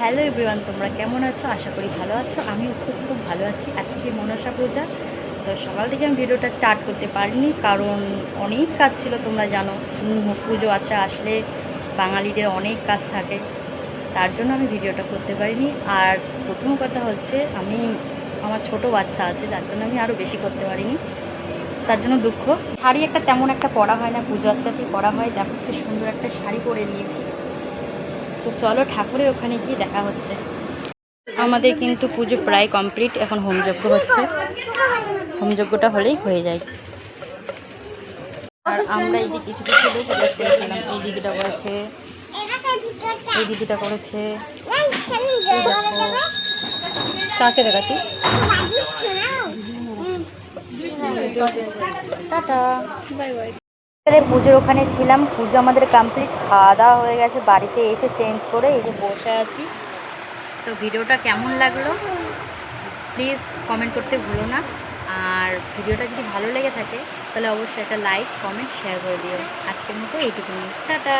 Hello everyone, তোমরা কেমন আছো? আশা করি ভালো আছো। আমিও খুব খুব ভালো আছি। আজকে মনসা পূজা, তো সকাল থেকে আমি ভিডিওটা স্টার্ট করতে পারিনি, কারণ অনেক কাজ ছিল। তোমরা জানো পুজো আচ্ছা আসলে বাঙালিদের অনেক কাজ থাকে, তার জন্য আমি ভিডিওটা করতে পারিনি। আর প্রথম কথা হচ্ছে আমার ছোট বাচ্চা আছে, যার জন্য আমি আরও বেশি করতে পারিনি, তার জন্য দুঃখ। শাড়ি একটা তেমন একটা পরা হয় না, পুজো আচ্ছাতেই পরা হয়। দেখো কি সুন্দর একটা শাড়ি পরে নিয়েছি। তো চলো ঠাকুরের ওখানে গিয়ে দেখা হচ্ছে। আমাদের কিন্তু পুজো প্রায় কমপ্লিট, এখন হোমযজ্ঞ হচ্ছে। হোমযজ্ঞটা হলেই হয়ে যায়। আর আমরা এই যে কিছু কিছু লোক ড্রেস করেছিলাম, এই দিদিটা করেছে, এই দিদিটা করেছে। এই দেখো, কাকে দেখাচ্ছি? Tata, bye bye. পুজোর ওখানে ছিলাম, পুজো আমাদের কমপ্লিট, খাওয়া দাওয়া হয়ে গেছে। বাড়িতে এসে চেঞ্জ করে এই যে বসে আছি। তো ভিডিওটা কেমন লাগলো প্লিজ কমেন্ট করতে ভুলো না। আর ভিডিওটা যদি ভালো লেগে থাকে তাহলে অবশ্যই একটা লাইক, কমেন্ট, শেয়ার করে দিও। আজকের মতো এইটুকুনি, টাটা।